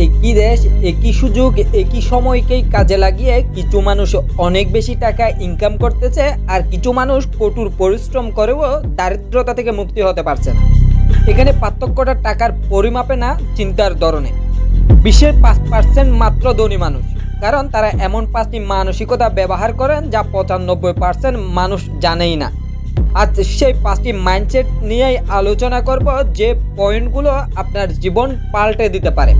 একই দেশ, একই সুযোগ, একই সময়কেই কাজে লাগিয়ে কিছু মানুষ অনেক বেশি টাকা ইনকাম করতেছে, আর কিছু মানুষ কঠোর পরিশ্রম করেও দারিদ্রতা থেকে মুক্তি হতে পারছে না। এখানে পার্থক্যটা টাকার পরিমাপে না, চিন্তার ধরনে। বিশ্বের 5% মাত্র ধনী মানুষ, কারণ তারা এমন 5টি মানসিকতা ব্যবহার করেন যা 95% মানুষ জানেই না। আজ সেই 5টি মাইন্ডসেট নিয়েই আলোচনা করব, যে পয়েন্টগুলো আপনার জীবন পাল্টে দিতে পারে।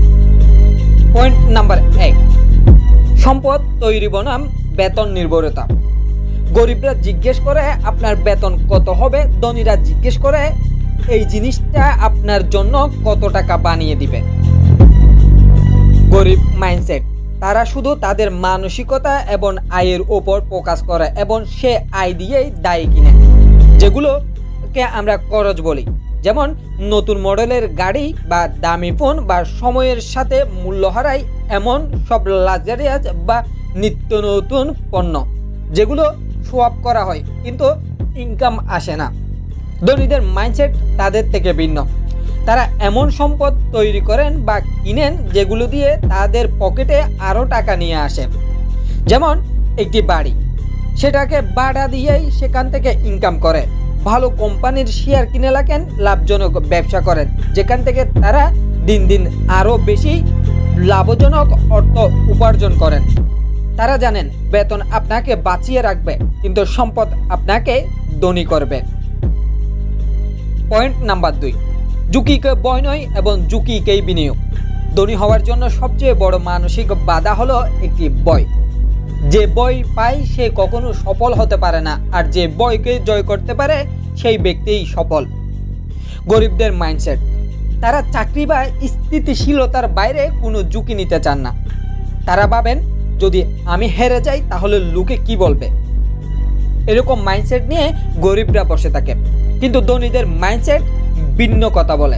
পয়েন্ট নাম্বার 1, সম্পদ তৈরি বনাম বেতন নির্ভরতা। গরিবরা জিজ্ঞেস করে আপনার বেতন কত হবে, ধনীরা জিজ্ঞেস করে এই জিনিসটা আপনার জন্য কত টাকা বানিয়ে দিবে। গরিব মাইন্ডসেট, তারা শুধু তাদের মানসিকতা এবং আয়ের ওপর ফোকাস করে এবং সে আয় দিয়েই দায় কিনে, যেগুলোকে আমরা খরচ বলি, যেমন নতুন মডেলের গাড়ি বা দামি ফোন বা সময়ের সাথে মূল্য হারায় এমন সব লাক্সারিয়াস বা নিত্য নতুন পণ্য, যেগুলো শো আপ করা হয় কিন্তু ইনকাম আসে না। ধনীদের মাইন্ডসেট তাদের থেকে ভিন্ন। তারা এমন সম্পদ তৈরি করেন বা কিনেন যেগুলো দিয়ে তাদের পকেটে আরও টাকা নিয়ে আসে। যেমন একটি বাড়ি, সেটাকে ভাড়া দিয়েই সেখান থেকে ইনকাম করে। ভালো কোম্পানির শেয়ার কিনে রাখেন, লাভজনক ব্যবসা করেন, যেখান থেকে তারা দিন দিন আরও বেশি লাভজনক অর্থ উপার্জন করেন। তারা জানেন বেতন আপনাকে বাঁচিয়ে রাখবে, কিন্তু সম্পদ আপনাকে ধনী করবে। পয়েন্ট নাম্বার 2, ঝুঁকিকে ভয় নয় এবং ঝুঁকিকেই বিনিয়োগ। ধনী হওয়ার জন্য সবচেয়ে বড় মানসিক বাধা হলো একটি ভয়। যে ভয় পায় সে কখনো সফল হতে পারে না, আর যে ভয়কে জয় করতে পারে সেই ব্যক্তিই সফল। গরিবদের মাইন্ডসেট, তারা চাকরি বা স্থিতিশীলতার বাইরে কোনো ঝুঁকি নিতে চান না। তারা ভাবেন যদি আমি হেরে যাই তাহলে লোকে কি বলবে। এরকম মাইন্ডসেট নিয়ে গরিবরা বসে থাকে। কিন্তু ধনীদের মাইন্ডসেট ভিন্ন কথা বলে।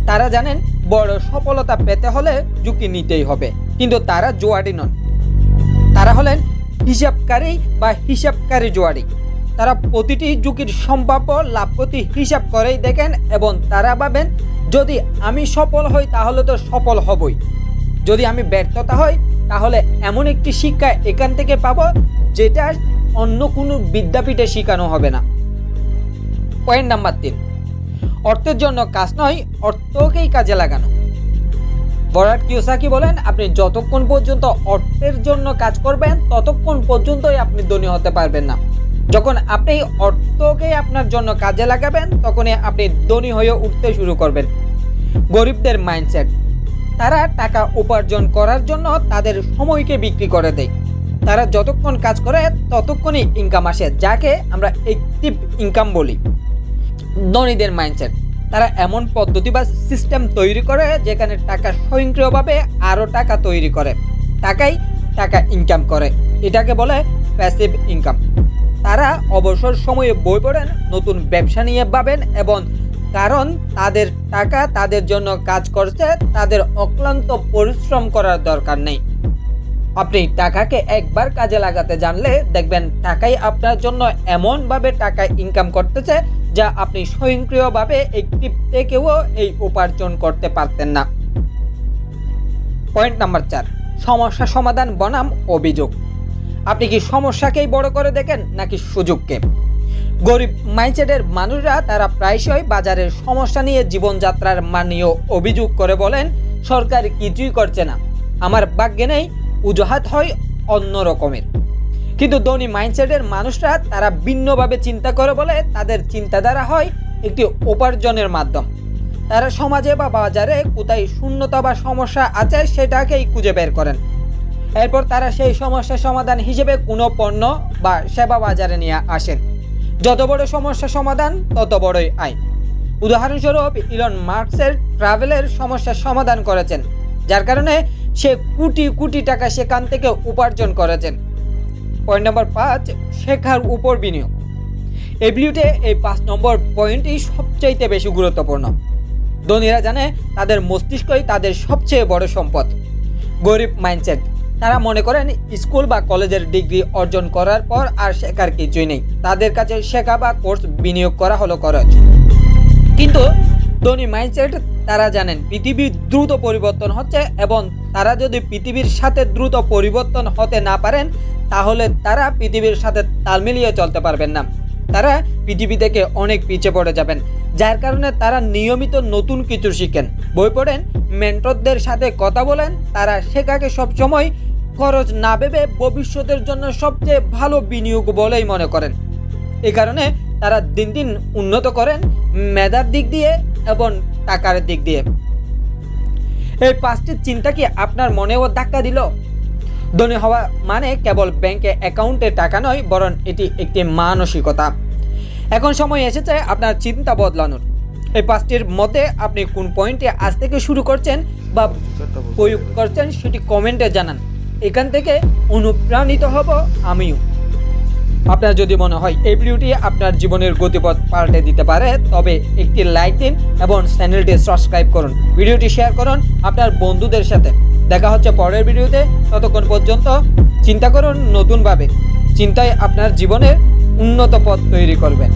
তারা জানেন বড় সফলতা পেতে হলে ঝুঁকি নিতেই হবে, কিন্তু তারা জুয়ারি নন। তারা হলেন হিসাবকারী জুয়ারি। তারা প্রতিটি ঝুঁকির সম্ভাব্য লাভক্ষতি হিসাব করেই দেখেন এবং তারা ভাবেন যদি আমি সফল হই তাহলে তো সফল হবই, যদি আমি ব্যর্থতা হই তাহলে এমন একটি শিক্ষা এখান থেকে পাবো যেটা অন্য কোনো বিদ্যাপীঠে শেখানো হবে না। পয়েন্ট নাম্বার 3, অর্থের জন্য কাজ নয়, অর্থকেই কাজে লাগানো। বরাট কিওসাকি বলেন, আপনি যতক্ষণ পর্যন্ত অর্থের জন্য কাজ করবেন ততক্ষণ পর্যন্তই আপনি ধনী হতে পারবেন না। যখন আপনি অর্থকে আপনার জন্য কাজে লাগাবেন তখনই আপনি ধনী হয়ে উঠতে শুরু করবেন। গরিবদের মাইন্ডসেট, তারা টাকা উপার্জন করার জন্য তাদের সময়কে বিক্রি করে দেয়। তারা যতক্ষণ কাজ করে ততক্ষণই ইনকাম আসে, যাকে আমরা অ্যাক্টিভ ইনকাম বলি। ধনীদের মাইন্ডসেট, তারা এমন পদ্ধতি বা সিস্টেম তৈরি করে যেখানে টাকা স্বয়ংক্রিয়ভাবে আরও টাকা তৈরি করে, টাকা ইনকাম করে। এটাকে বলে প্যাসিভ ইনকাম। তারা অবসর সময়ে বই পড়েন, নতুন ব্যবসা নিয়ে ভাবেন, এবং কারণ তাদের টাকা তাদের জন্য কাজ করছে, তাদের অক্লান্ত পরিশ্রম করার দরকার নেই। আপনি টাকাকে একবার কাজে লাগাতে জানলে দেখবেন টাকাই আপনার জন্য এমনভাবে টাকা ইনকাম করতেছে যা আপনি স্বয়ংক্রিয়ভাবে অ্যাক্টিভ থেকেও এই উপার্জন করতে পারতেন না। পয়েন্ট নাম্বার 4, সমস্যা সমাধান বনাম অভিযোগ। আপনি কি সমস্যাকেই বড় করে দেখেন নাকি সুযোগকে? গরিব মাইন্ডসেটের মানুষরা তারা প্রায়শই বাজারের সমস্যা নিয়ে জীবনযাত্রার মান নিয়ে অভিযোগ করে বলেন, সরকার কিছুই করছে না, আমার ভাগ্যে নেই। অজুহাত হয় অন্য রকমের। কিন্তু ধনী মাইন্ডসেটের মানুষরা তারা ভিন্নভাবে চিন্তা করে বলে তাদের চিন্তাধারা হয় একটি উপার্জনের মাধ্যম। তারা সমাজে বা বাজারে কোথায় শূন্যতা বা সমস্যা আছে সেটাকেই খুঁজে বের করেন। এরপর তারা সেই সমস্যার সমাধান হিসেবে কোনো পণ্য বা সেবা বাজারে নিয়ে আসেন। যত বড় সমস্যা সমাধান তত বড়ই আয়। উদাহরণস্বরূপ ইলন মাস্কের ট্রাভেলের সমস্যার সমাধান করেছেন, যার কারণে সে কোটি কোটি টাকা সেখান থেকে উপার্জন করেছেন। পয়েন্ট নাম্বার 5, শেখার উপর বিনিয়োগ। এই ভিডিওতে এই 5 নম্বর পয়েন্টই সবচাইতে বেশি গুরুত্বপূর্ণ। ধনীরা জানে তাদের মস্তিষ্কই তাদের সবচেয়ে বড় সম্পদ। গরিব মাইন্ডসেট, তারা মনে করেন স্কুল বা কলেজের ডিগ্রি অর্জন করার পর আর শেখার কিছুই নেই, তাদের কাছে শেখা বা কোর্স বিনিয়োগ করা হলো খরচ। কিন্তু ধনী মাইন্ডসেট তারা জানেন পৃথিবী দ্রুত পরিবর্তন হচ্ছে এবং তারা যদি পৃথিবীর সাথে দ্রুত পরিবর্তন হতে না পারেন তাহলে তারা পৃথিবীর সাথে তাল মিলিয়ে চলতে পারবেন না। তারা পৃথিবী থেকে অনেক পিছিয়ে পড়ে যাবেন, যার কারণে তারা নিয়মিত নতুন কিছু শিখেন, বই পড়েন, মেন্টরদের সাথে কথা বলেন। তারা শেখাকে সবসময় খরচ না ভেবে ভবিষ্যতের জন্য সবচেয়ে ভালো বিনিয়োগ বলেই মনে করেন। এই কারণে তারা দিন দিন উন্নত করেন মেধার দিক দিয়ে এবং টাকার দিক দিয়ে। এই 5টি চিন্তা কি আপনার মনেও ধাক্কা দিল? ধনী হওয়া মানে কেবল ব্যাংকে অ্যাকাউন্টে টাকা নয়, বরং এটি একটি মানসিকতা। এখন সময় এসেছে আপনার চিন্তা বদলানোর। এই 5টির মধ্যে আপনি কোন পয়েন্টে আজ থেকে শুরু করছেন বা প্রয়োগ করছেন সেটি কমেন্টে জানান। এখান থেকে অনুপ্রাণিত হব আমিও। আপনার যদি মনে হয় এই ভিডিওটি আপনার জীবনের গতিপথ পাল্টে দিতে পারে তবে একটি লাইক দিন এবং চ্যানেলটি সাবস্ক্রাইব করুন, ভিডিওটি শেয়ার করুন আপনার বন্ধুদের সাথে। দেখা হচ্ছে পরের ভিডিওতে, ততক্ষণ পর্যন্ত চিন্তা করুন নতুনভাবে। চিন্তায় আপনার জীবনের উন্নত পথ তৈরি করবেন।